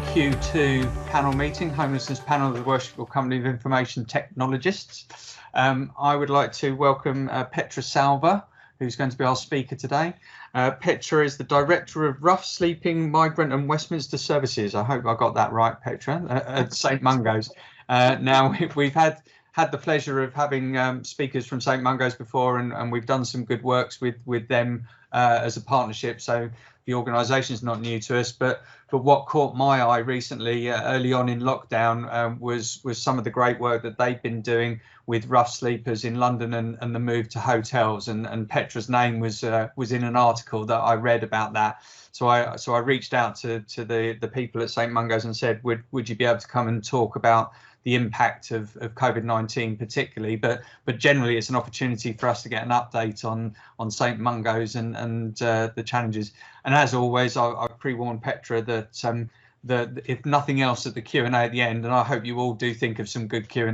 Q2 panel meeting, Homelessness Panel of the Worshipful Company of Information Technologists. I would like to welcome Petra Salva, who's going to be our speaker today. Petra is the Director of Rough Sleeping, Migrant and Westminster Services. I hope I got that right, Petra, at St Mungo's. Now, we've had the pleasure of having speakers from St Mungo's before, and we've done some good works with them as a partnership. So the organisation is not new to us, but what caught my eye recently, early on in lockdown, was some of the great work that they've been doing with rough sleepers in London and the move to hotels. And Petra's name was in an article that I read about that. So I reached out to the people at St Mungo's and said, would you be able to come and talk about the impact of COVID-19 particularly, but generally it's an opportunity for us to get an update on St Mungo's and the challenges. And as always, I pre-warned Petra that if nothing else at the Q&A at the end, and I hope you all do think of some good Q&A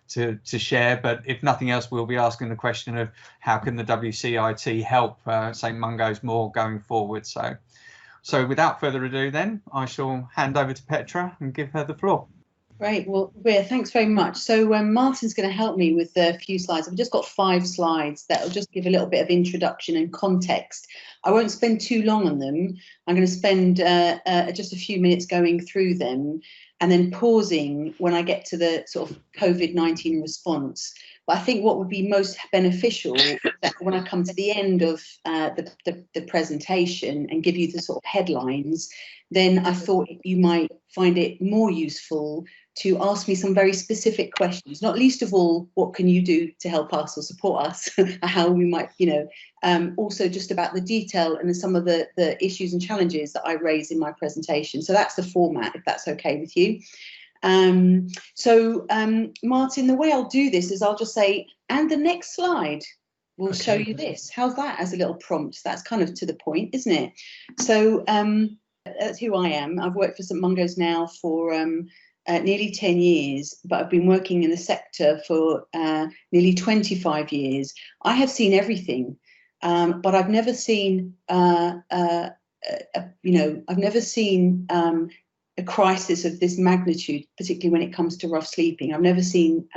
to share, but if nothing else, we'll be asking the question of how can the WCIT help St Mungo's more going forward. So without further ado, then I shall hand over to Petra and give her the floor. Great. Well, thanks very much. So Martin's going to help me with a few slides. I've just got 5 slides that will just give a little bit of introduction and context. I won't spend too long on them. I'm going to spend just a few minutes going through them and then pausing when I get to the sort of COVID-19 response. But I think what would be most beneficial is that when I come to the end of the presentation and give you the sort of headlines, then I thought you might find it more useful to ask me some very specific questions, not least of all, what can you do to help us or support us, how we might, also just about the detail and some of the issues and challenges that I raise in my presentation. So that's the format, if that's okay with you. Martin, the way I'll do this is I'll just say, and the next slide will show you this. How's that as a little prompt? That's kind of to the point, isn't it? So that's who I am. I've worked for St Mungo's now for nearly 10 years, but I've been working in the sector for nearly 25 years. I have seen everything, but I've never seen, I've never seen a crisis of this magnitude, particularly when it comes to rough sleeping. I've never seen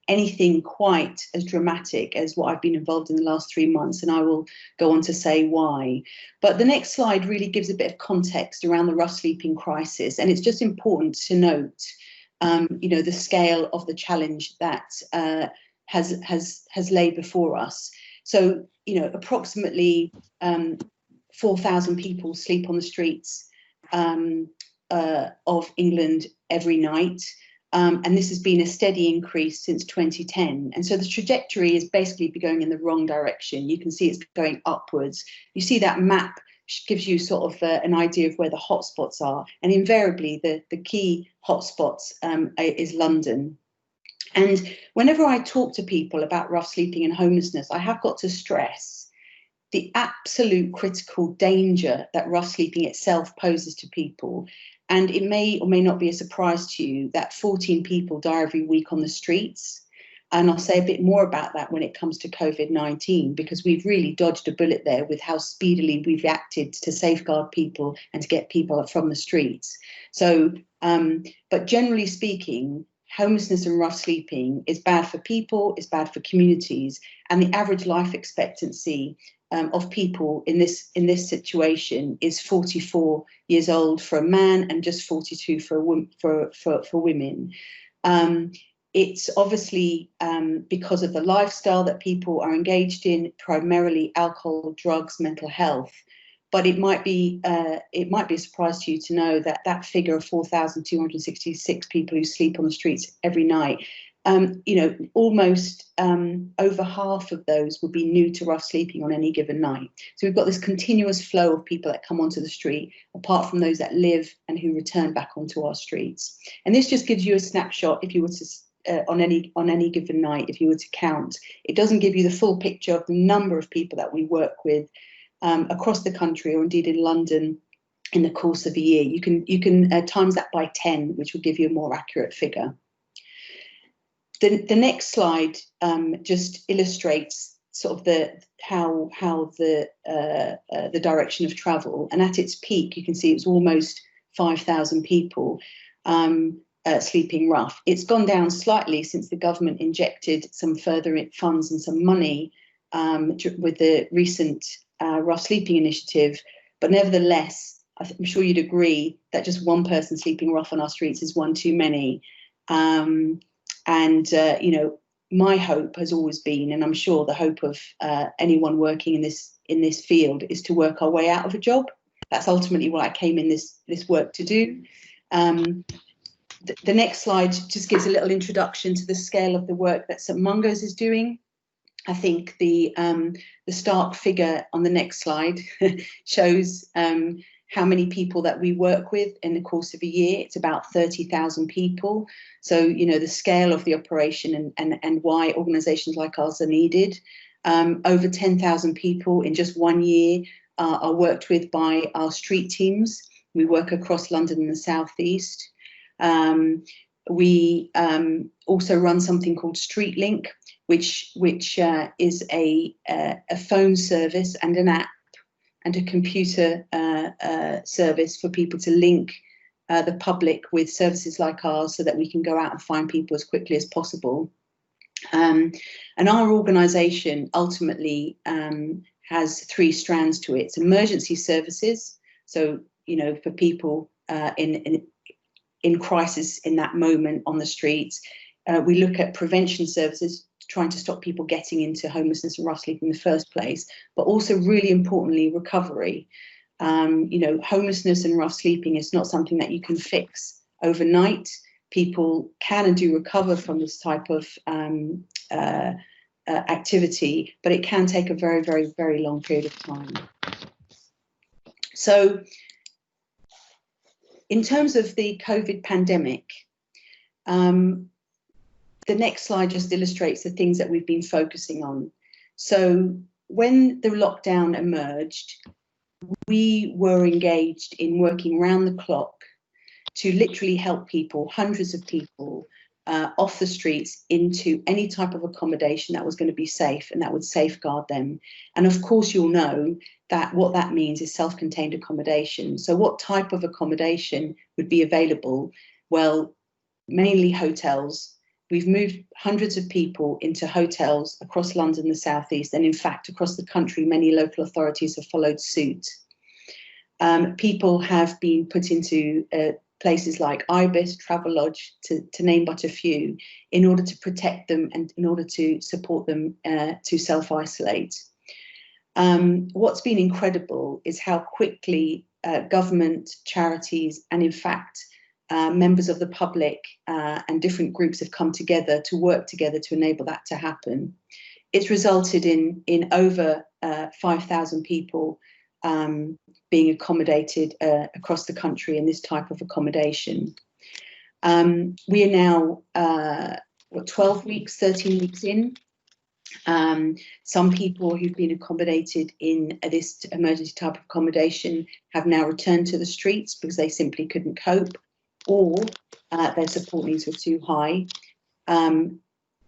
anything quite as dramatic as what I've been involved in the last 3 months, and I will go on to say why. But the next slide really gives a bit of context around the rough sleeping crisis, and it's just important to note, the scale of the challenge that has laid before us. So, approximately 4,000 people sleep on the streets of England every night, and this has been a steady increase since 2010. And so the trajectory is basically going in the wrong direction. You can see it's going upwards. You see that map gives you sort of an idea of where the hotspots are, and invariably the key hotspots is London. And whenever I talk to people about rough sleeping and homelessness, I have got to stress the absolute critical danger that rough sleeping itself poses to people. And it may or may not be a surprise to you that 14 people die every week on the streets. And I'll say a bit more about that when it comes to COVID-19, because we've really dodged a bullet there with how speedily we've acted to safeguard people and to get people from the streets. So, but generally speaking, homelessness and rough sleeping is bad for people, it's bad for communities, and the average life expectancy of people in this situation is 44 years old for a man and just 42 for women. It's obviously because of the lifestyle that people are engaged in, primarily alcohol, drugs, mental health. But it might be a surprise to you to know that that figure of 4,266 people who sleep on the streets every night, almost over half of those would be new to rough sleeping on any given night. So we've got this continuous flow of people that come onto the street, apart from those that live and who return back onto our streets. And this just gives you a snapshot if you were to on any given night, if you were to count. It doesn't give you the full picture of the number of people that we work with across the country, or indeed in London, in the course of a year. You can times that by 10, which will give you a more accurate figure. The next slide just illustrates sort of how the direction of travel. And at its peak, you can see it was almost 5,000 people sleeping rough. It's gone down slightly since the government injected some further funds and some money with the recent rough sleeping initiative. But nevertheless, I'm sure you'd agree that just one person sleeping rough on our streets is one too many. You know, my hope has always been, and I'm sure the hope of anyone working in this field, is to work our way out of a job. That's ultimately what I came in this work to do. The next slide just gives a little introduction to the scale of the work that St Mungo's is doing. I think the stark figure on the next slide shows how many people that we work with in the course of a year. It's about 30,000 people. So, you know, the scale of the operation and why organisations like ours are needed. Over 10,000 people in just 1 year are worked with by our street teams. We work across London and the South East. We also run something called Street Link, which is a phone service and an app and a computer service for people to link the public with services like ours, so that we can go out and find people as quickly as possible. And our organisation ultimately has 3 strands to it. It's emergency services, so, you know, for people in crisis in that moment on the streets. We look at prevention services, trying to stop people getting into homelessness and rough sleep in the first place, but also really importantly, recovery. You know, homelessness and rough sleeping is not something that you can fix overnight. People can and do recover from this type of activity, but it can take a very, very, very long period of time. So in terms of the COVID pandemic, the next slide just illustrates the things that we've been focusing on. So when the lockdown emerged, we were engaged in working round the clock to literally help people, hundreds of people, off the streets into any type of accommodation that was going to be safe and that would safeguard them. And of course, you'll know that what that means is self-contained accommodation. So what type of accommodation would be available? Well, mainly hotels. We've moved hundreds of people into hotels across London and the South East, and in fact, across the country, many local authorities have followed suit. People have been put into places like Ibis, Travelodge, to name but a few, in order to protect them and in order to support them to self-isolate. What's been incredible is how quickly government, charities, and in fact, members of the public and different groups have come together to work together to enable that to happen. It's resulted in over 5,000 people being accommodated across the country in this type of accommodation. We are now 12 weeks, 13 weeks in. Some people who've been accommodated in this emergency type of accommodation have now returned to the streets because they simply couldn't cope, or their support needs were too high.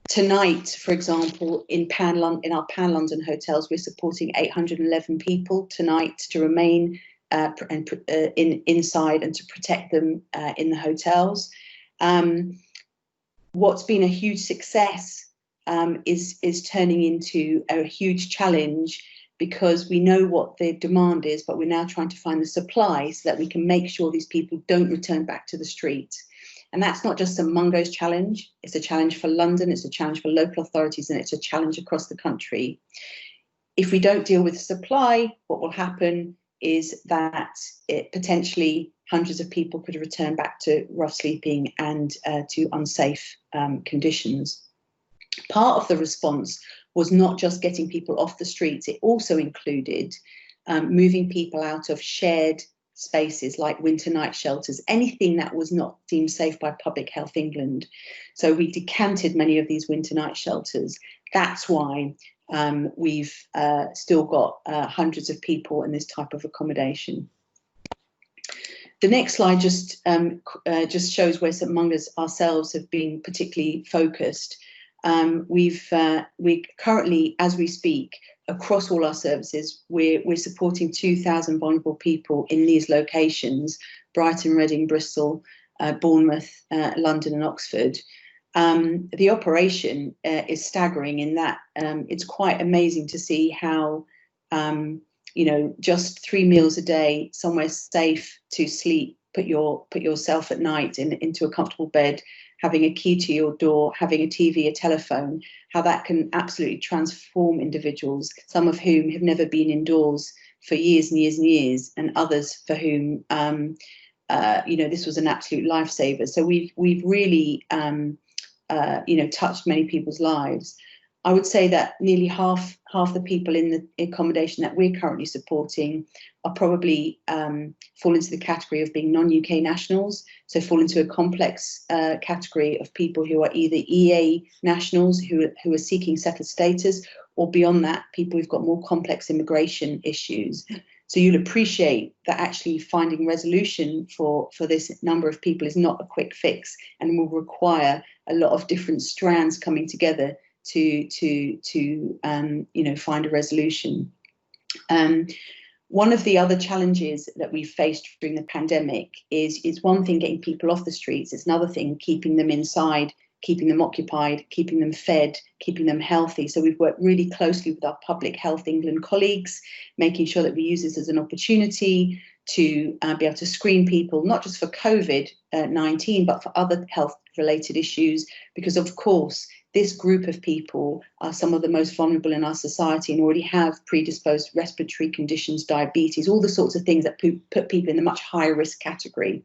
Tonight, for example, in our Pan London hotels, we're supporting 811 people tonight to remain inside and to protect them in the hotels. What's been a huge success is turning into a huge challenge, because we know what the demand is, but we're now trying to find the supply so that we can make sure these people don't return back to the street. And that's not just St Mungo's challenge, it's a challenge for London, it's a challenge for local authorities, and it's a challenge across the country. If we don't deal with the supply, what will happen is that potentially hundreds of people could return back to rough sleeping and to unsafe conditions. Part of the response was not just getting people off the streets, it also included moving people out of shared spaces like winter night shelters, anything that was not deemed safe by Public Health England. So we decanted many of these winter night shelters. That's why we've still got hundreds of people in this type of accommodation. The next slide just shows where St Mungo's ourselves have been particularly focused. We currently, as we speak, across all our services, we're supporting 2,000 vulnerable people in these locations: Brighton, Reading, Bristol, Bournemouth, London and Oxford. The operation is staggering in that it's quite amazing to see how, just 3 meals a day, somewhere safe to sleep, put yourself at night into a comfortable bed, having a key to your door, having a TV, a telephone, how that can absolutely transform individuals, some of whom have never been indoors for years and years and years, and others for whom, this was an absolute lifesaver. So we've really, touched many people's lives. I would say that nearly half the people in the accommodation that we're currently supporting are probably fall into the category of being non-UK nationals, so fall into a complex category of people who are either EA nationals who are seeking settled status, or beyond that, people who've got more complex immigration issues. So you'll appreciate that actually finding resolution for this number of people is not a quick fix, and will require a lot of different strands coming together to find a resolution. One of the other challenges that we faced during the pandemic is one thing getting people off the streets. It's another thing keeping them inside, keeping them occupied, keeping them fed, keeping them healthy. So we've worked really closely with our Public Health England colleagues, making sure that we use this as an opportunity to be able to screen people, not just for COVID-19, but for other health-related issues, because of course, this group of people are some of the most vulnerable in our society and already have predisposed respiratory conditions, diabetes, all the sorts of things that put people in a much higher risk category.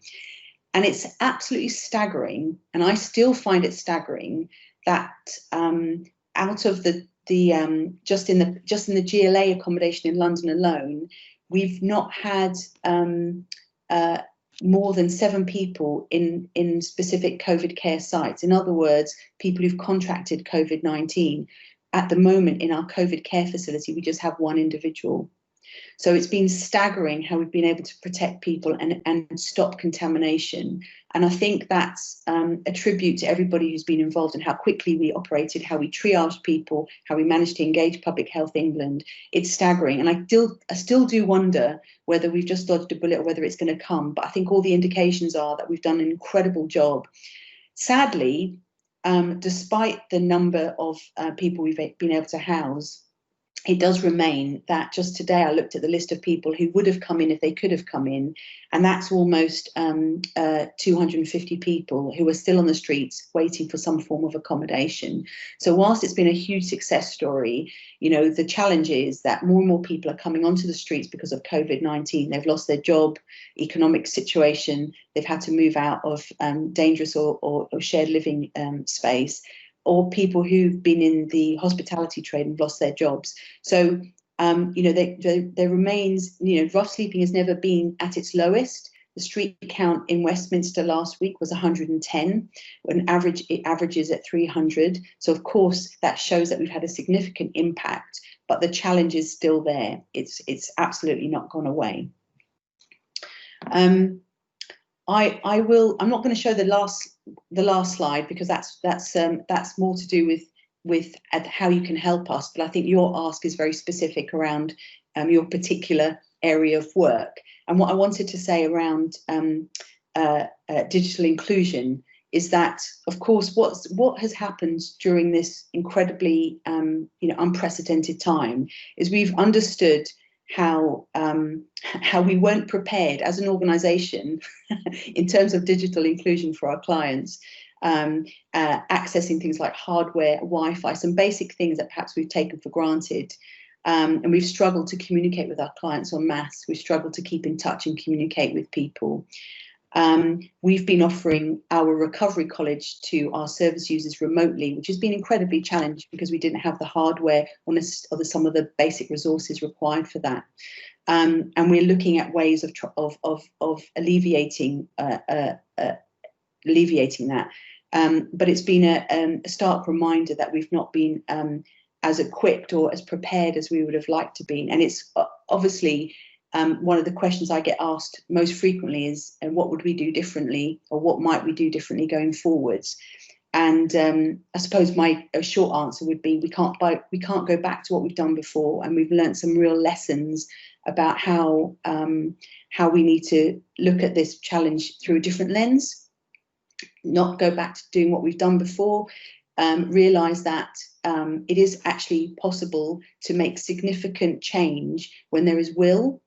And it's absolutely staggering, and I still find it staggering, that out of the just in the GLA accommodation in London alone, we've not had more than 7 people in specific COVID care sites. In other words, people who've contracted COVID-19. At the moment, in our COVID care facility, we just have 1 individual. So it's been staggering how we've been able to protect people and stop contamination. And I think that's a tribute to everybody who's been involved in how quickly we operated, how we triaged people, how we managed to engage Public Health England. It's staggering. And I still do wonder whether we've just dodged a bullet or whether it's going to come. But I think all the indications are that we've done an incredible job. Sadly, despite the number of people we've been able to house, it does remain that just today I looked at the list of people who would have come in if they could have come in, and that's almost 250 people who are still on the streets waiting for some form of accommodation. So whilst it's been a huge success story, the challenge is that more and more people are coming onto the streets because of COVID-19. They've lost their job, economic situation, they've had to move out of dangerous or shared living space, or people who've been in the hospitality trade and lost their jobs. So, there remains, rough sleeping has never been at its lowest. The street count in Westminster last week was 110, it averages at 300. So of course, that shows that we've had a significant impact, but the challenge is still there. It's absolutely not gone away. I'm not going to show the last slide, because that's more to do with how you can help us. But I think your ask is very specific around your particular area of work. And what I wanted to say around digital inclusion is that, of course, what has happened during this incredibly unprecedented time is we've understood how we weren't prepared as an organisation in terms of digital inclusion for our clients, accessing things like hardware, Wi-Fi, some basic things that perhaps we've taken for granted. And we've struggled to communicate with our clients en masse. We've struggled to keep in touch and communicate with people. We've been offering our recovery college to our service users remotely, which has been incredibly challenging because we didn't have the hardware or some of the basic resources required for that. And we're looking at ways of alleviating that. But it's been a stark reminder that we've not been as equipped or as prepared as we would have liked to be. And it's obviously one of the questions I get asked most frequently is, what would we do differently, or what might we do differently going forwards? And I suppose my short answer would be we can't go back to what we've done before, and we've learned some real lessons about how we need to look at this challenge through a different lens, not go back to doing what we've done before, realise that it is actually possible to make significant change when there is will,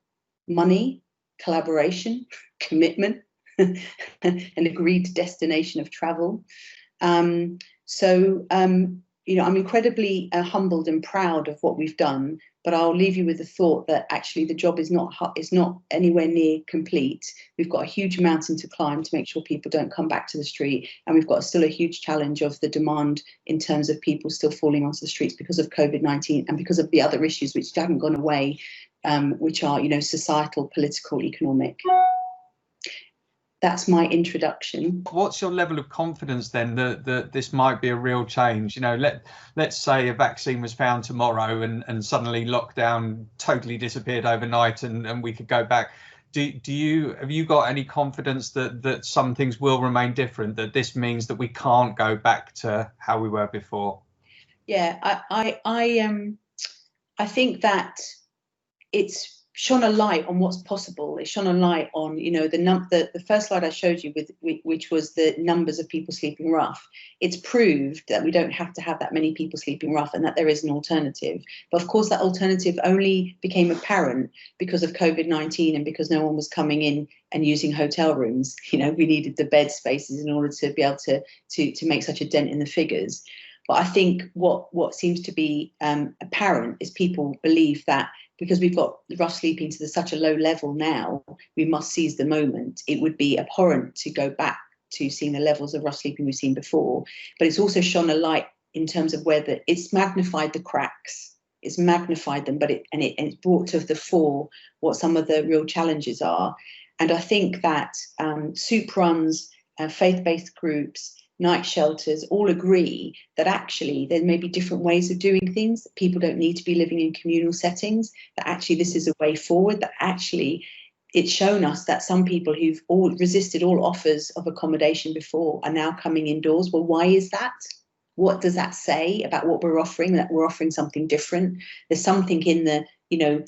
money, collaboration, commitment, an agreed destination of travel. You know, I'm incredibly humbled and proud of what we've done, but I'll leave you with the thought that actually the job is not anywhere near complete. We've got a huge mountain to climb to make sure people don't come back to the street, and we've got still a huge challenge of the demand in terms of people still falling onto the streets because of COVID-19 and because of the other issues which haven't gone away, which are, you know, societal, political, economic. That's my introduction. What's your level of confidence then that this might be a real change? You know, let's say a vaccine was found tomorrow and suddenly lockdown totally disappeared overnight and we could go back. Have you got any confidence that some things will remain different, that this means that we can't go back to how we were before? Yeah, I think that it's shone a light on what's possible. It shone a light on, you know, the first slide I showed you which was the numbers of people sleeping rough. It's proved that we don't have to have that many people sleeping rough and that there is an alternative. But of course, that alternative only became apparent because of COVID-19 and because no one was coming in and using hotel rooms. You know, we needed the bed spaces in order to be able to make such a dent in the figures. But I think what seems to be apparent is people believe that because we've got rough sleeping to such a low level now, we must seize the moment. It would be abhorrent to go back to seeing the levels of rough sleeping we've seen before. But it's also shone a light in terms of whether it's magnified the cracks, it's magnified them, but it's brought to the fore what some of the real challenges are. And I think that soup runs, faith-based groups, night shelters all agree that actually there may be different ways of doing things. People don't need to be living in communal settings, that actually this is a way forward, that actually it's shown us that some people who've all resisted all offers of accommodation before are now coming indoors. Well, why is that? What does that say about what we're offering, that we're offering something different? There's something in the, you know,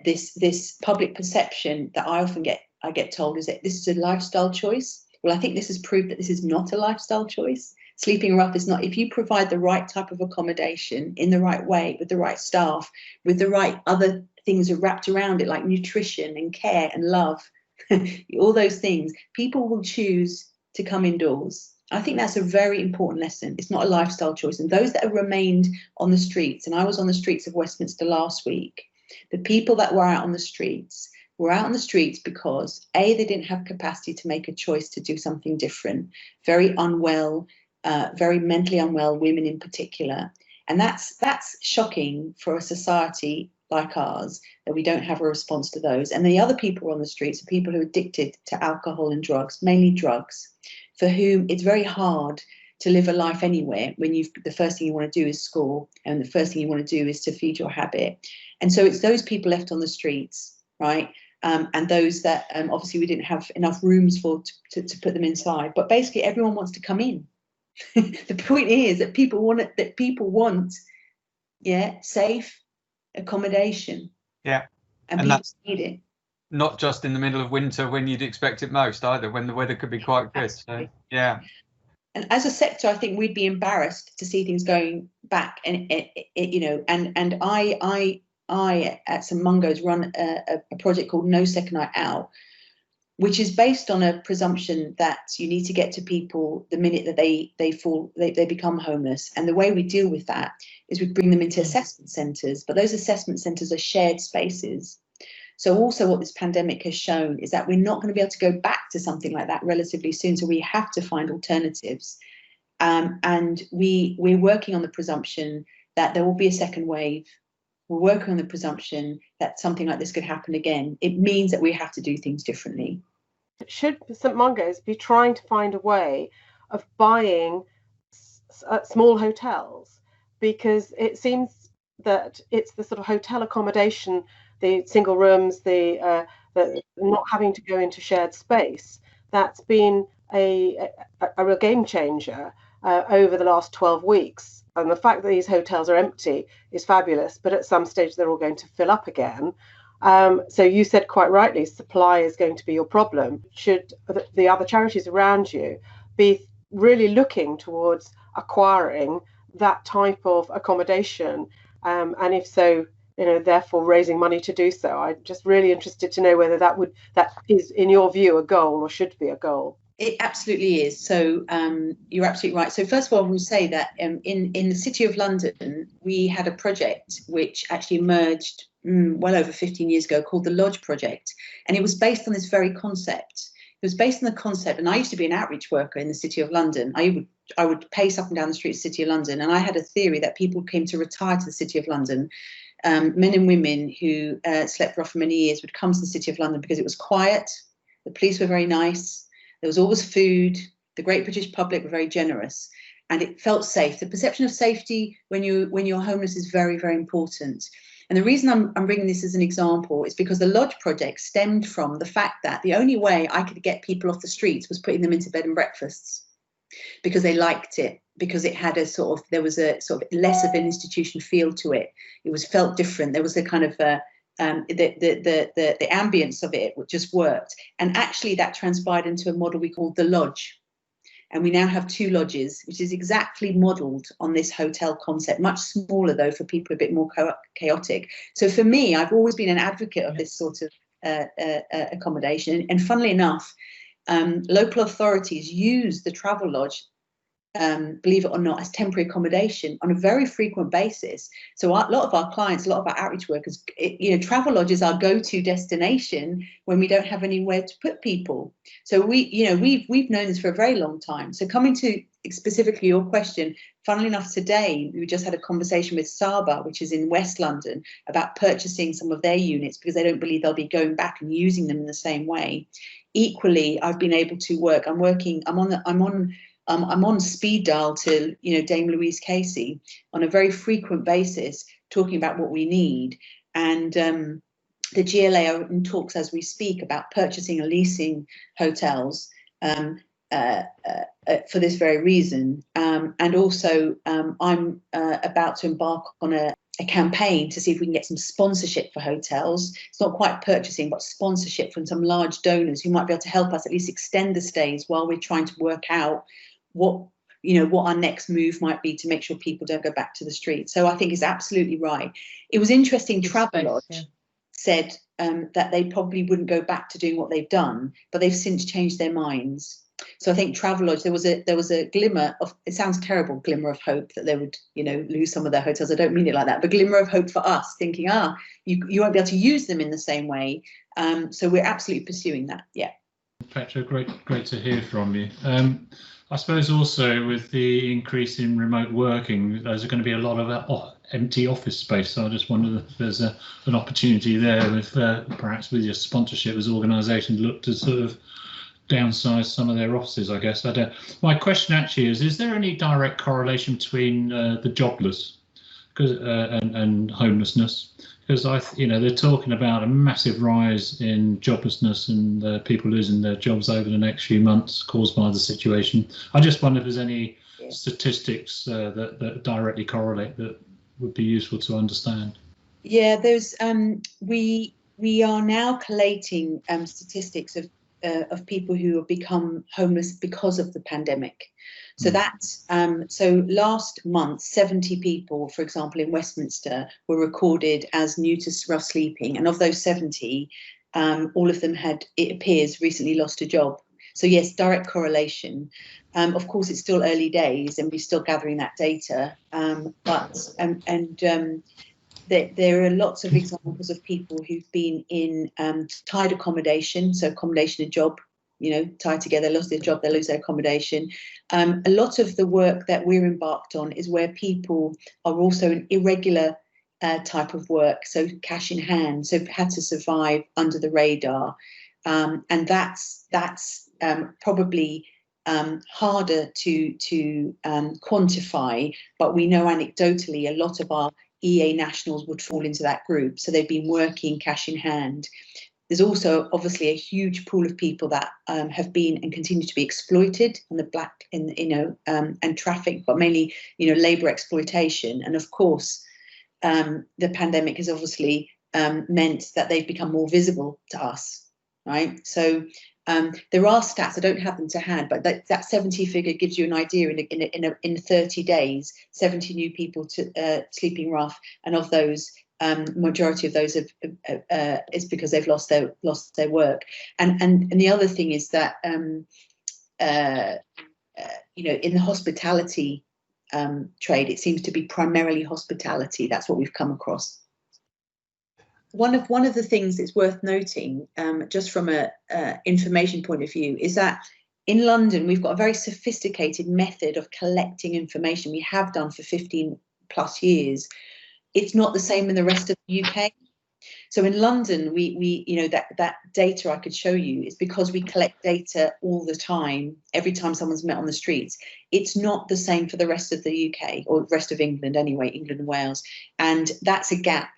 this public perception that I often get told is that this is a lifestyle choice. Well, I think this has proved that this is not a lifestyle choice. Sleeping rough is not. If you provide the right type of accommodation in the right way, with the right staff, with the right other things wrapped around it, like nutrition and care and love, all those things, people will choose to come indoors. I think that's a very important lesson. It's not a lifestyle choice. And those that have remained on the streets, and I was on the streets of Westminster last week, the people that were out on the streets were out on the streets because A, they didn't have capacity to make a choice to do something different, very unwell, very mentally unwell women in particular. And that's shocking for a society like ours, that we don't have a response to those. And the other people on the streets are people who are addicted to alcohol and drugs, mainly drugs, for whom it's very hard to live a life anywhere when the first thing you want to do is score, and the first thing you want to do is to feed your habit. And so it's those people left on the streets, right? And those that obviously we didn't have enough rooms for to put them inside. But basically everyone wants to come in. The point is that people want safe accommodation. Yeah. And people need it. Not just in the middle of winter when you'd expect it most either, when the weather could be quite good. So, yeah. And as a sector, I think we'd be embarrassed to see things going back. And you know, and I at some Mungos run a project called No Second Night Out, which is based on a presumption that you need to get to people the minute that they become homeless. And the way we deal with that is we bring them into assessment centres, but those assessment centres are shared spaces. So also what this pandemic has shown is that we're not going to be able to go back to something like that relatively soon. So we have to find alternatives. And we're working on the presumption that there will be a second wave. We're working on the presumption that something like this could happen again. It means that we have to do things differently. Should St Mungo's be trying to find a way of buying small hotels? Because it seems that it's the sort of hotel accommodation, the single rooms, the not having to go into shared space, that's been a real game changer. over the last 12 weeks. And the fact that these hotels are empty is fabulous, but at some stage they're all going to fill up again. So you said quite rightly, supply is going to be your problem. Should the other charities around you be really looking towards acquiring that type of accommodation? And if so, therefore raising money to do so. I'm just really interested to know whether that is, in your view, a goal or should be a goal. It absolutely is. So you're absolutely right. So first of all, I will say that in the City of London, we had a project which actually emerged well over 15 years ago called the Lodge Project. And it was based on this very concept. It was based on the concept, and I used to be an outreach worker in the City of London. I would pace up and down the streets of the City of London, and I had a theory that people came to retire to the City of London. Men and women who slept rough for many years would come to the City of London because it was quiet, the police were very nice, there was always food, the great British public were very generous, and it felt safe. The perception of safety when you're homeless is very, very important. And the reason I'm bringing this as an example is because the Lodge Project stemmed from the fact that the only way I could get people off the streets was putting them into bed and breakfasts, because they liked it, because it had there was a sort of less of an institution feel to it. It was felt different. There was a kind of the ambience of it just worked. And actually that transpired into a model we called the Lodge. And we now have 2 lodges, which is exactly modelled on this hotel concept, much smaller, though, for people a bit more chaotic. So for me, I've always been an advocate of this sort of accommodation. And funnily enough, local authorities use the travel lodge, believe it or not, as temporary accommodation on a very frequent basis. So a lot of our clients, a lot of our outreach workers, travel lodges are go-to destination when we don't have anywhere to put people. So we've known this for a very long time. So coming to specifically your question, funnily enough, today we just had a conversation with Salva, which is in West London, about purchasing some of their units because they don't believe they'll be going back and using them in the same way. Equally, I've been able to work. I'm on speed dial to Dame Louise Casey on a very frequent basis, talking about what we need. And the GLA are in talks as we speak about purchasing and leasing hotels for this very reason. And also I'm about to embark on a campaign to see if we can get some sponsorship for hotels. It's not quite purchasing, but sponsorship from some large donors who might be able to help us at least extend the stays while we're trying to work out what our next move might be to make sure people don't go back to the street. So I think it's absolutely right. It was interesting. Travelodge said that they probably wouldn't go back to doing what they've done, but they've since changed their minds. So I think Travelodge, there was a glimmer of, it sounds terrible, glimmer of hope that they would lose some of their hotels. I don't mean it like that, but glimmer of hope for us, thinking you won't be able to use them in the same way. So we're absolutely pursuing that. Yeah. Petra, great to hear from you. I suppose also with the increase in remote working, there's going to be a lot of empty office space. So I just wondered if there's an opportunity there with perhaps with your sponsorship as organisations look to sort of downsize some of their offices, I guess. My question actually is there any direct correlation between the jobless and homelessness? Because they're talking about a massive rise in joblessness and people losing their jobs over the next few months caused by the situation. I just wonder if there's any statistics that directly correlate that would be useful to understand. Yeah, there's we are now collating statistics of people who have become homeless because of the pandemic. So that's so last month, 70 people, for example, in Westminster were recorded as new to rough sleeping. And of those 70, all of them had, it appears, recently lost a job. So yes, direct correlation. Of course, it's still early days and we're still gathering that data. There are lots of examples of people who've been in tied accommodation, so accommodation and job, tied together, lost their job, they lose their accommodation. A lot of the work that we're embarked on is where people are also in irregular type of work, so cash in hand, so had to survive under the radar. And that's probably harder to quantify, but we know anecdotally a lot of our EA nationals would fall into that group. So they've been working cash in hand. There's also obviously a huge pool of people that have been and continue to be exploited on the black, and trafficked, but mainly, labour exploitation. And of course, the pandemic has obviously meant that they've become more visible to us, right? So there are stats, I don't have them to hand, but that 70 figure gives you an idea. In 30 days, 70 new people sleeping rough, and of those, majority of those is because they've lost their work. And the other thing is that in the hospitality trade, it seems to be primarily hospitality. That's what we've come across. One of the things that's worth noting, just from a information point of view, is that in London we've got a very sophisticated method of collecting information. We have done for 15 plus years. It's not the same in the rest of the UK. So in London, we that data I could show you is because we collect data all the time, every time someone's met on the streets. It's not the same for the rest of the UK, or the rest of England anyway, England and Wales. And that's a gap.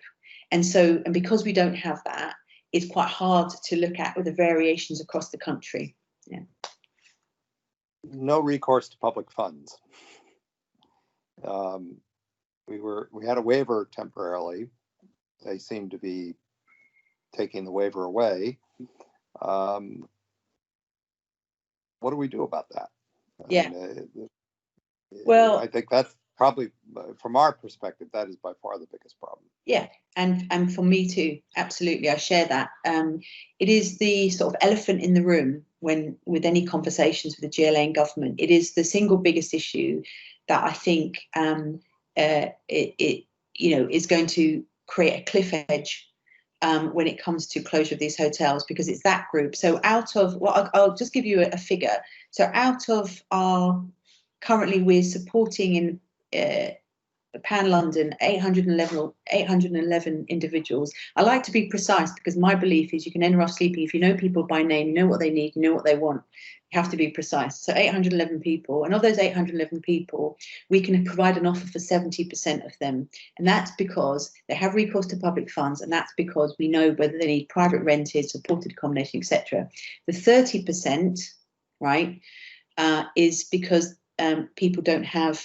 And because we don't have that, it's quite hard to look at with the variations across the country. Yeah. No recourse to public funds. We had a waiver temporarily. They seem to be taking the waiver away. What do we do about that? Yeah. Well, I think that's probably, from our perspective, that is by far the biggest problem. Yeah, and for me too, absolutely, I share that. It is the sort of elephant in the room with any conversations with the GLA and government. It is the single biggest issue that I think is going to create a cliff edge when it comes to closure of these hotels, because it's that group. So I'll just give you a figure. So out of currently we're supporting in Pan London 811 individuals. I like to be precise because my belief is you can end rough sleeping if you know people by name, you know what they need, you know what they want. You have to be precise. So 811 people, and of those 811 people, we can provide an offer for 70% of them. And that's because they have recourse to public funds, and that's because we know whether they need private rented, supported accommodation, etc. The 30%, right, is because people don't have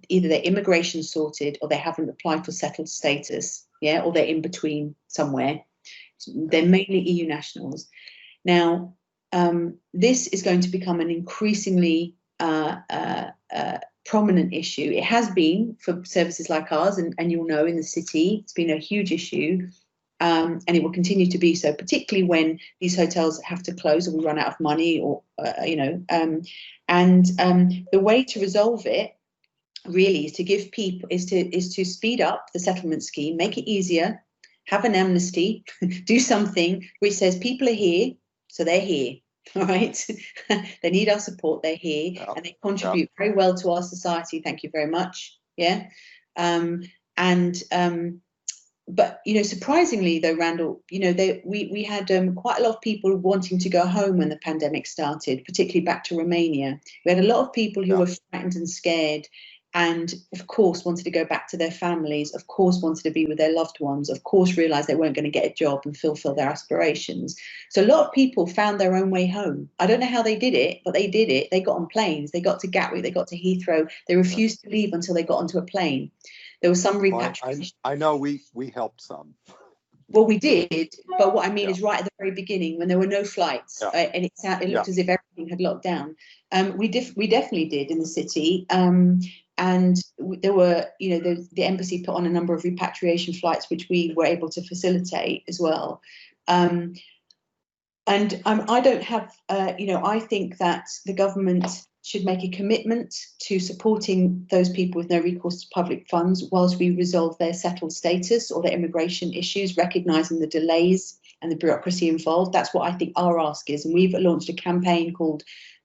either their immigration sorted, or they haven't applied for settled status, or they're in between somewhere. They're mainly EU nationals. Now, this is going to become an increasingly prominent issue. It has been for services like ours, and you'll know in the city, it's been a huge issue. And it will continue to be so, particularly when these hotels have to close or we run out of money, or the way to resolve it really is to give people is to speed up the settlement scheme, make it easier, have an amnesty, do something which says people are here, so they're here. All right, they need our support, they're here, and they contribute very well to our society. Thank you very much. Yeah, but surprisingly though, Randall, we had quite a lot of people wanting to go home when the pandemic started, particularly back to Romania. We had a lot of people who were frightened and scared, and of course wanted to go back to their families, of course wanted to be with their loved ones, of course realized they weren't going to get a job and fulfill their aspirations. So a lot of people found their own way home. I don't know how they did it, but they did it. They got on planes, they got to Gatwick, they got to Heathrow. They refused to leave until they got onto a plane. There was some repatriation. I know we helped some. Well, we did, but what I mean is right at the very beginning when there were no flights, and it looked as if everything had locked down. We definitely did in the city, and there were, the embassy put on a number of repatriation flights, which we were able to facilitate as well. And I don't have, I think that the government should make a commitment to supporting those people with no recourse to public funds whilst we resolve their settled status or their immigration issues, recognising the delays and the bureaucracy involved. That's what I think our ask is. And we've launched a campaign called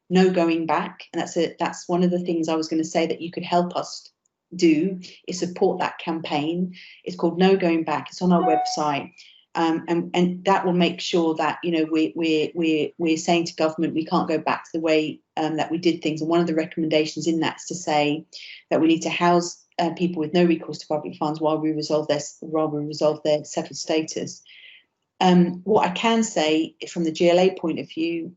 No Going Back. And that's one of the things I was going to say that you could help us do, is support that campaign. It's called No Going Back. It's on our website. And that will make sure that we're saying to government we can't go back to the way that we did things. And one of the recommendations in that is to say that we need to house people with no recourse to public funds while we resolve their settled status. What I can say from the GLA point of view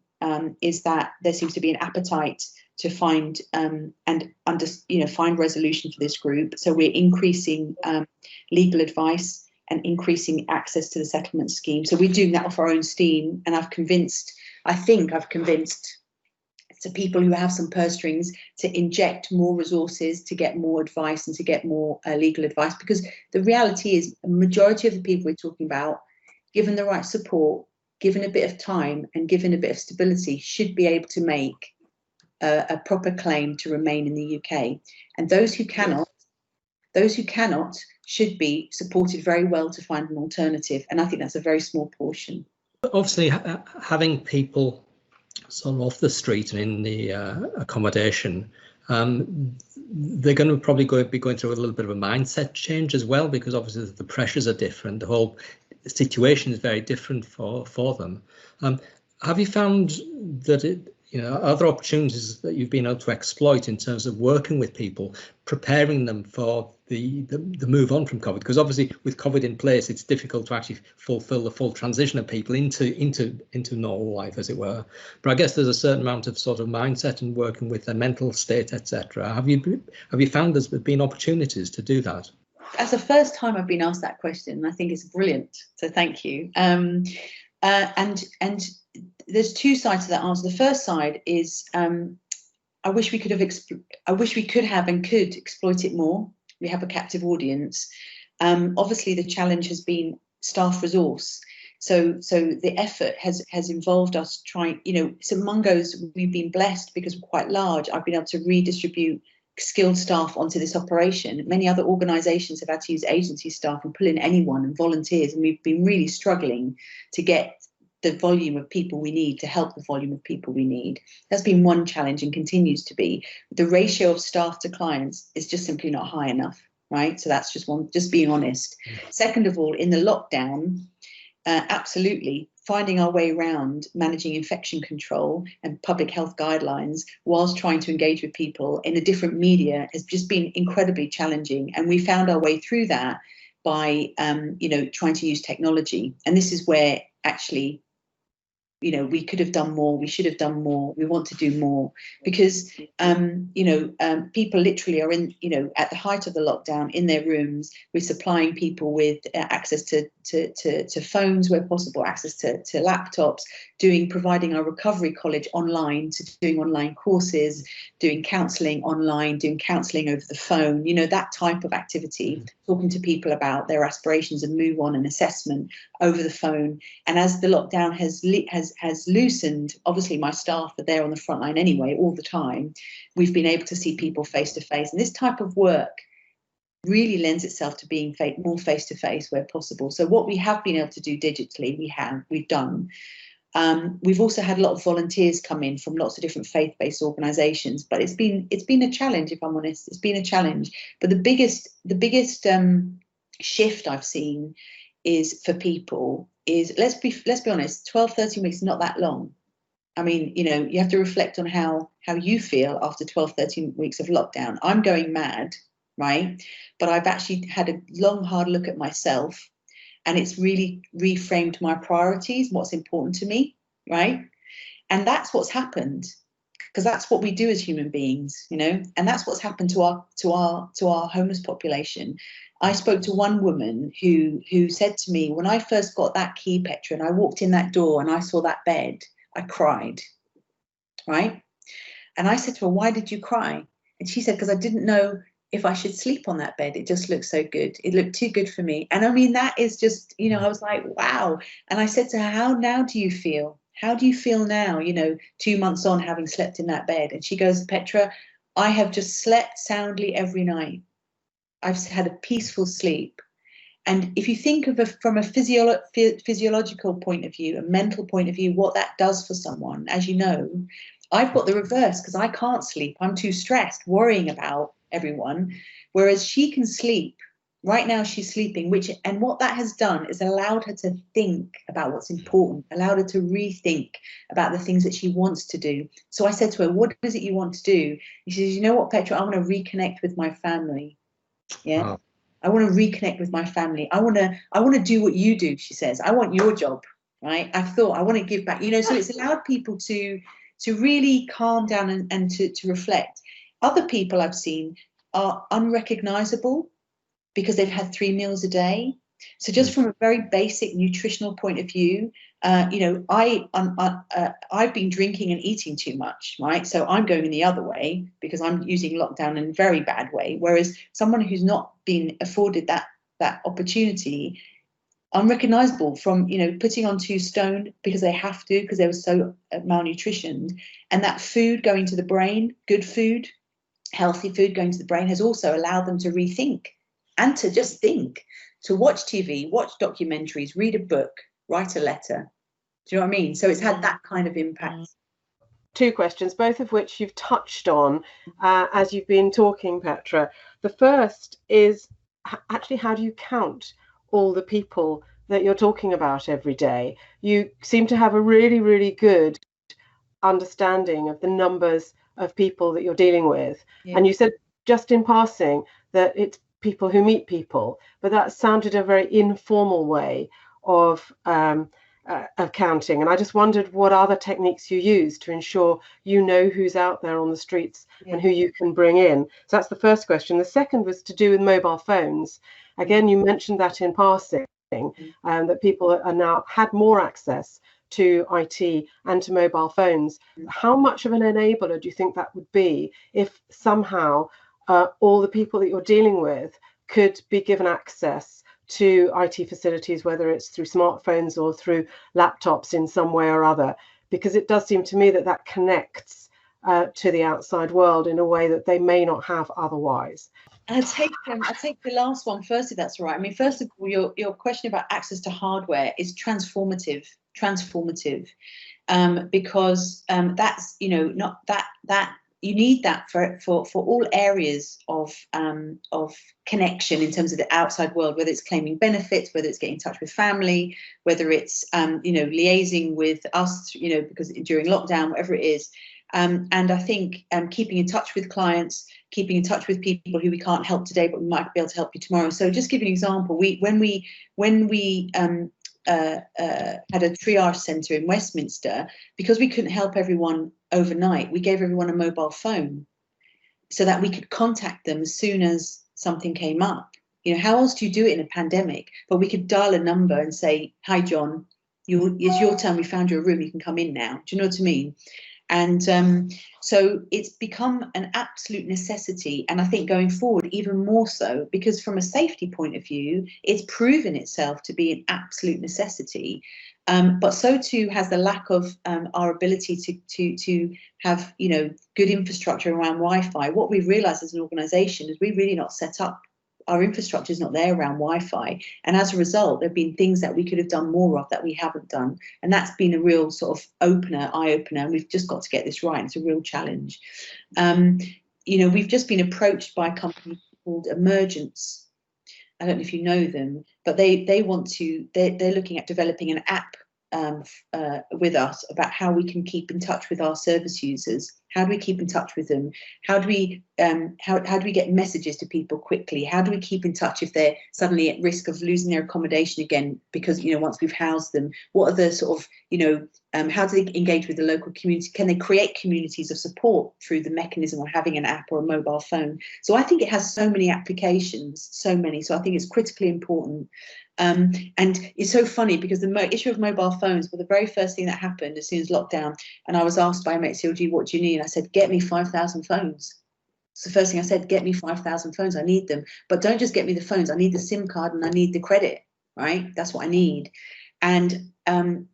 is that there seems to be an appetite to find find resolution for this group. So we're increasing legal advice and increasing access to the settlement scheme. So we're doing that off our own steam, and I think I've convinced to people who have some purse strings to inject more resources to get more advice and to get more legal advice, because the reality is a majority of the people we're talking about, given the right support, given a bit of time and given a bit of stability, should be able to make a proper claim to remain in the UK. And those who cannot should be supported very well to find an alternative. And I think that's a very small portion. Obviously, having people sort of off the street and in the accommodation, they're going to probably be going through a little bit of a mindset change as well, because obviously the pressures are different. The whole situation is very different for them. Have you found that other opportunities that you've been able to exploit in terms of working with people, preparing them for the move on from COVID? Because obviously with COVID in place, it's difficult to actually fulfill the full transition of people into normal life, as it were. But I guess there's a certain amount of sort of mindset and working with their mental state, etc. Have you found there's been opportunities to do that? That's the first time I've been asked that question, and I think it's brilliant. So thank you. And there's two sides to that answer. The first side is I wish we could have and could exploit it more. We have a captive audience. Obviously, the challenge has been staff resource. So the effort has involved us trying. So Mungo's, we've been blessed because we're quite large. I've been able to redistribute skilled staff onto this operation. Many other organisations have had to use agency staff and pull in anyone and volunteers, and we've been really struggling to get the volume of people we need to help the volume of people we need. That's been one challenge and continues to be. The ratio of staff to clients is just simply not high enough, right? So that's just being honest. Second of all, in the lockdown, absolutely finding our way around managing infection control and public health guidelines whilst trying to engage with people in a different media has just been incredibly challenging. And we found our way through that by, trying to use technology. And this is where actually, we could have done more, we should have done more, we want to do more, because, people literally are in, at the height of the lockdown in their rooms. We're supplying people with access to phones where possible, access to laptops, providing our recovery college online, doing online courses, doing counselling online, doing counselling over the phone, that type of activity, talking to people about their aspirations and move on and assessment over the phone. And as the lockdown has loosened, obviously my staff are there on the front line anyway all the time, we've been able to see people face to face, and this type of work really lends itself to being more face to face where possible. So what we have been able to do digitally, we've done. We've also had a lot of volunteers come in from lots of different faith-based organisations, but it's been a challenge, if I'm honest. It's been a challenge. But the biggest shift I've seen is for people is, let's be honest, 12, 13 weeks is not that long. I mean, you have to reflect on how you feel after 12, 13 weeks of lockdown. I'm going mad, right? But I've actually had a long, hard look at myself, and it's really reframed my priorities, what's important to me, right? And that's what's happened, because that's what we do as human beings, and that's what's happened to our homeless population. I spoke to one woman who said to me, when I first got that key, Petra, and I walked in that door and I saw that bed, I cried, right? And I said to her, why did you cry? And she said, because I didn't know if I should sleep on that bed. It just looked so good. It looked too good for me. And I mean, that is just, I was like, wow. And I said to her, how now do you feel? How do you feel now, 2 months on having slept in that bed? And she goes, Petra, I have just slept soundly every night. I've had a peaceful sleep. And if you think of from a physiological point of view, a mental point of view, what that does for someone, as you know, I've got the reverse because I can't sleep. I'm too stressed, worrying about everyone, whereas she can sleep. Right now she's sleeping, and what that has done is allowed her to think about what's important, allowed her to rethink about the things that she wants to do. So I said to her, what is it you want to do? And she says, you know what, Petra, I want to reconnect with my family. Yeah. Wow. I want to reconnect with my family. I want to do what you do, she says. I want your job, right? I want to give back, so it's allowed people to really calm down and to reflect. Other people I've seen are unrecognizable because they've had 3 meals a day. So just from a very basic nutritional point of view, I've been drinking and eating too much, right? So I'm going in the other way because I'm using lockdown in a very bad way. Whereas someone who's not been afforded that opportunity, unrecognizable from, putting on 2 stone because they have to, because they were so malnutritioned. And that food going to the brain, good food, healthy food going to the brain, has also allowed them to rethink and to just think, to watch TV, watch documentaries, read a book, write a letter. Do you know what I mean? So it's had that kind of impact. 2 questions, both of which you've touched on as you've been talking, Petra. The first is actually, how do you count all the people that you're talking about every day? You seem to have a really, really good understanding of the numbers of people that you're dealing with. Yeah. And you said just in passing that it's people who meet people, but that sounded a very informal way of counting. And I just wondered what other techniques you use to ensure you know who's out there on the streets and who you can bring in. So that's the first question. The second was to do with mobile phones. Again, you mentioned that in passing, that people are now had more access to IT and to mobile phones. How much of an enabler do you think that would be if somehow all the people that you're dealing with could be given access to IT facilities, whether it's through smartphones or through laptops in some way or other? Because it does seem to me that connects to the outside world in a way that they may not have otherwise. I'll take the last one first, if that's all right. I mean, first of all, your question about access to hardware is transformative, because that's, not that you need that for all areas of connection in terms of the outside world, whether it's claiming benefits, whether it's getting in touch with family, whether it's liaising with us, because during lockdown, whatever it is. And I think keeping in touch with clients, keeping in touch with people who we can't help today, but we might be able to help you tomorrow. So just give you an example, when we had a triage centre in Westminster, because we couldn't help everyone overnight, we gave everyone a mobile phone so that we could contact them as soon as something came up. How else do you do it in a pandemic? But we could dial a number and say, "Hi, John, it's your turn. We found you a room. You can come in now." Do you know what I mean? And so it's become an absolute necessity. And I think going forward, even more so, because from a safety point of view, it's proven itself to be an absolute necessity. But so too has the lack of our ability to have, good infrastructure around Wi-Fi. What we've realized as an organization is we're really not set up. Our infrastructure is not there around Wi-Fi. And as a result, there have been things that we could have done more of that we haven't done. And that's been a real sort of eye-opener. And we've just got to get this right. It's a real challenge. We've just been approached by a company called Emergence. I don't know if you know them, but they're looking at developing an app with us about how we can keep in touch with our service users. How do we keep in touch with them? How do we get messages to people quickly? How do we keep in touch if they're suddenly at risk of losing their accommodation again? Because once we've housed them, what are the sort of how do they engage with the local community? Can they create communities of support through the mechanism of having an app or a mobile phone? So I think it has so many applications, so many. So I think it's critically important. And it's so funny because the issue of mobile phones, well, the very first thing that happened as soon as lockdown, and I was asked by MHCLG, "What do you need?" And I said, "Get me 5,000 phones." It's the first thing I said, "Get me 5,000 phones. I need them. But don't just get me the phones. I need the SIM card and I need the credit, right? That's what I need." And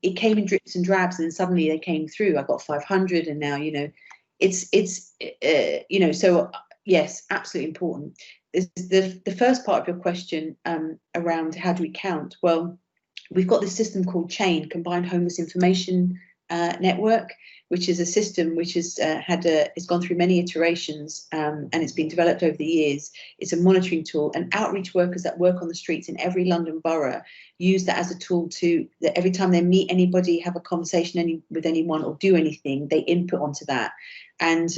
it came in drips and drabs, and then suddenly they came through. I got 500, and now, so yes, absolutely important. The first part of your question around how do we count? Well, we've got this system called CHAIN, Combined Homeless Information network, which is a system which has it's gone through many iterations, and it's been developed over the years. It's a monitoring tool, and outreach workers that work on the streets in every London borough use that as a tool that every time they meet anybody, have a conversation with anyone, or do anything, they input onto that. And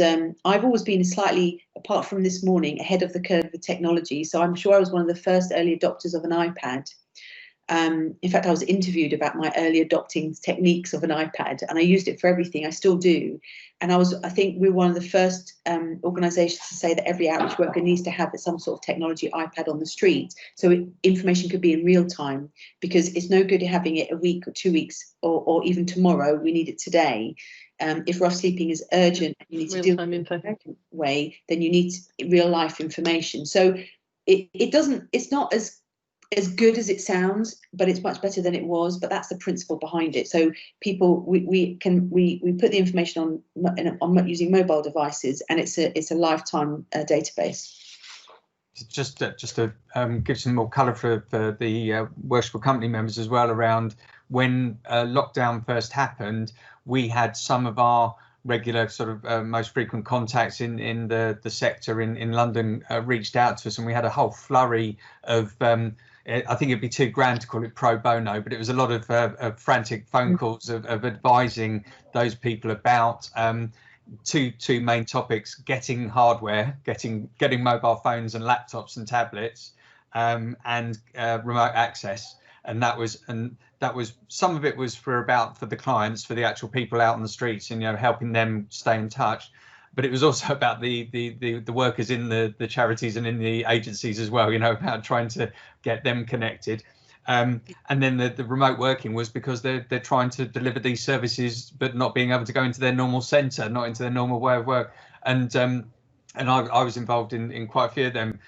I've always been slightly, apart from this morning, ahead of the curve of technology. So I'm sure I was one of the first early adopters of an iPad. In fact, I was interviewed about my early adopting techniques of an iPad, and I used it for everything. I still do. And I think we're one of the first organisations to say that every outreach worker needs to have some sort of technology iPad on the street, so information could be in real time, because it's no good having it a week or 2 weeks or even tomorrow. We need it today. If rough sleeping is urgent and you need to deal with it in a urgent way, then you need real life information. So it's not as good as it sounds, but it's much better than it was. But that's the principle behind it. So people, we put the information on using mobile devices, and it's a lifetime database. Just to give some more colour for the worshipful company members as well, around when lockdown first happened, we had some of our regular sort of most frequent contacts in the sector in London reached out to us, and we had a whole flurry of I think it'd be too grand to call it pro bono, but it was a lot of frantic phone calls of advising those people about two main topics: getting hardware, getting mobile phones and laptops and tablets, and remote access. And that was some of it was for the clients, for the actual people out on the streets, and helping them stay in touch. But it was also about the workers in the charities and in the agencies as well, about trying to get them connected. And then the remote working was because they're trying to deliver these services, but not being able to go into their normal centre, not into their normal way of work. And I was involved in quite a few of them.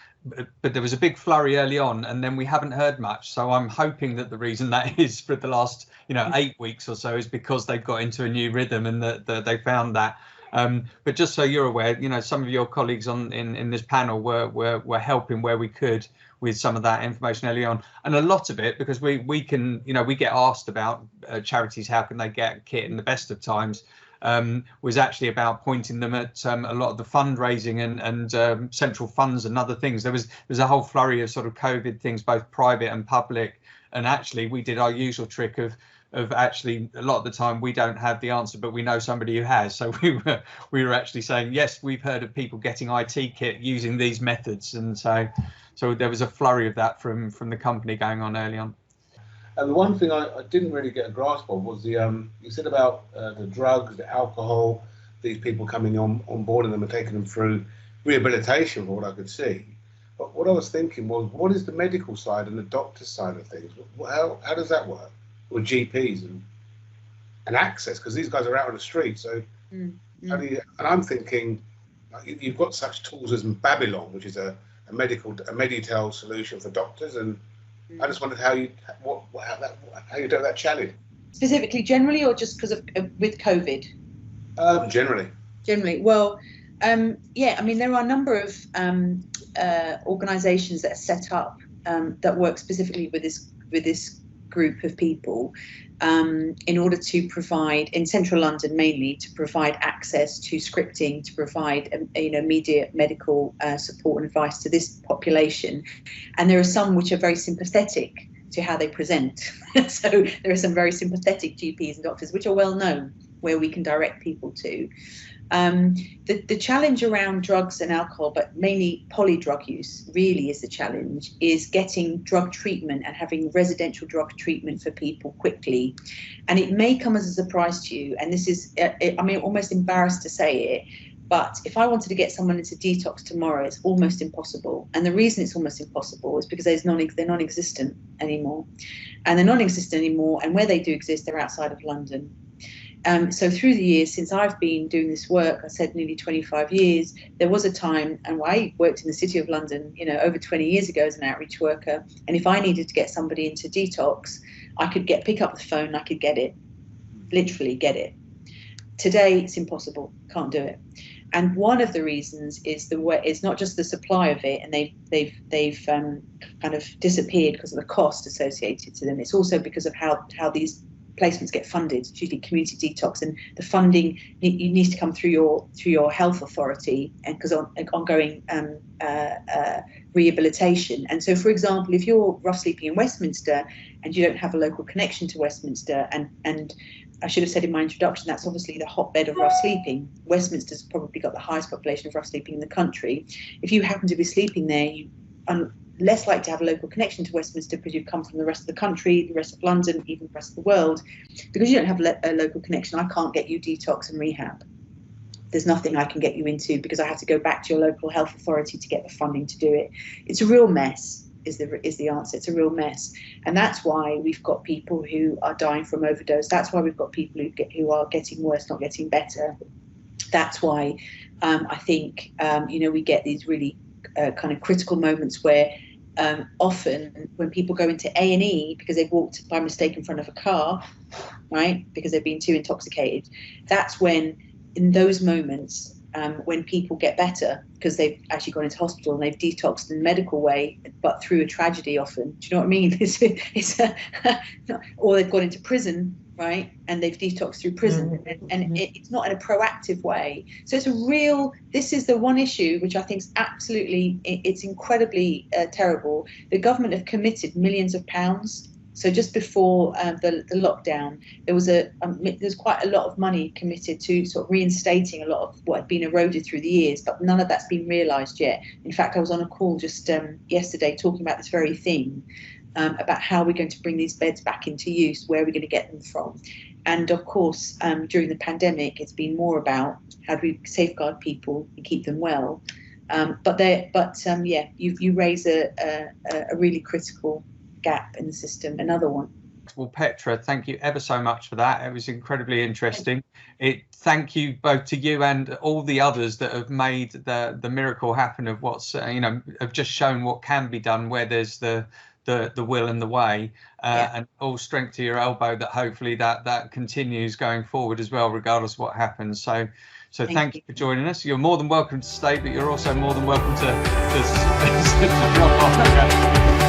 But there was a big flurry early on, and then we haven't heard much. So I'm hoping that the reason that is for the last 8 weeks or so is because they've got into a new rhythm and that they found that. But just so you're aware, some of your colleagues in this panel were helping where we could with some of that information early on, and a lot of it, because we can we get asked about charities, how can they get kit in the best of times, was actually about pointing them at a lot of the fundraising and central funds and other things. There was a whole flurry of sort of COVID things, both private and public, and actually we did our usual trick of actually a lot of the time we don't have the answer, but we know somebody who has. So we were actually saying, yes, we've heard of people getting IT kit using these methods, and so there was a flurry of that from the company going on early on. And the one thing I didn't really get a grasp of was you said about the drugs, the alcohol, these people coming on board and them and taking them through rehabilitation, from what I could see. But what I was thinking was, what is the medical side and the doctor's side of things? How does that work with GPs and access? Because these guys are out on the street. So how do you? And I'm thinking, you've got such tools as Babylon, which is a Meditel solution for doctors, and I just wondered how you do that challenge. Specifically, generally, or just because of with COVID? Generally. Well, yeah. I mean, there are a number of organisations that are set up that work specifically with this group of people in order to provide, in central London mainly, to provide access to scripting, to provide immediate medical support and advice to this population. And there are some which are very sympathetic to how they present. So there are some very sympathetic GPs and doctors which are well known, where we can direct people to. The challenge around drugs and alcohol, but mainly polydrug use, really is the challenge, is getting drug treatment and having residential drug treatment for people quickly. And it may come as a surprise to you, and this is, almost embarrassed to say it, but if I wanted to get someone into detox tomorrow, it's almost impossible. And the reason it's almost impossible is because they're non-existent anymore. And they're non-existent anymore, and where they do exist, they're outside of London. So through the years, since I've been doing this work, I said nearly 25 years, there was a time, and I worked in the City of London, over 20 years ago as an outreach worker. And if I needed to get somebody into detox, I could pick up the phone, and I could get it, literally get it. Today, it's impossible, can't do it. And one of the reasons is it's not just the supply of it, and they've kind of disappeared because of the cost associated to them. It's also because of how these placements get funded. It's usually community detox, and the funding needs to come through your health authority, and because ongoing rehabilitation. And so, for example, if you're rough sleeping in Westminster and you don't have a local connection to Westminster, and I should have said in my introduction, that's obviously the hotbed of rough sleeping. Westminster's probably got the highest population of rough sleeping in the country. If you happen to be sleeping there, you are less likely to have a local connection to Westminster because you've come from the rest of the country, the rest of London, even the rest of the world. Because you don't have a local connection, I can't get you detox and rehab. There's nothing I can get you into because I have to go back to your local health authority to get the funding to do it. It's a real mess. Is the answer. It's a real mess, and that's why we've got people who are dying from overdose. That's why we've got people who are getting worse, not getting better. That's why I think we get these really kind of critical moments where often when people go into A&E because they've walked by mistake in front of a car, right, because they've been too intoxicated. That's when, in those moments, when people get better because they've actually gone into hospital and they've detoxed in a medical way, but through a tragedy often. Do you know what I mean? Or they've gone into prison, right, and they've detoxed through prison, and it's not in a proactive way. So this is the one issue which I think is absolutely, it's incredibly terrible. The government have committed millions of pounds. So just before the lockdown, there's quite a lot of money committed to sort of reinstating a lot of what had been eroded through the years, but none of that's been realised yet. In fact, I was on a call just yesterday talking about this very thing, about how we're going to bring these beds back into use, where we're going to get them from. And of course, during the pandemic, it's been more about how do we safeguard people and keep them well. You raise a really critical gap in the system, another one. Well, Petra, thank you ever so much for that. It was incredibly interesting. Thank you both to you and all the others that have made the miracle happen of what's have just shown what can be done where there's the will and the way, and all strength to your elbow that hopefully that continues going forward as well, regardless of what happens. So thank you for joining us. You're more than welcome to stay, but you're also more than welcome to drop off. Okay.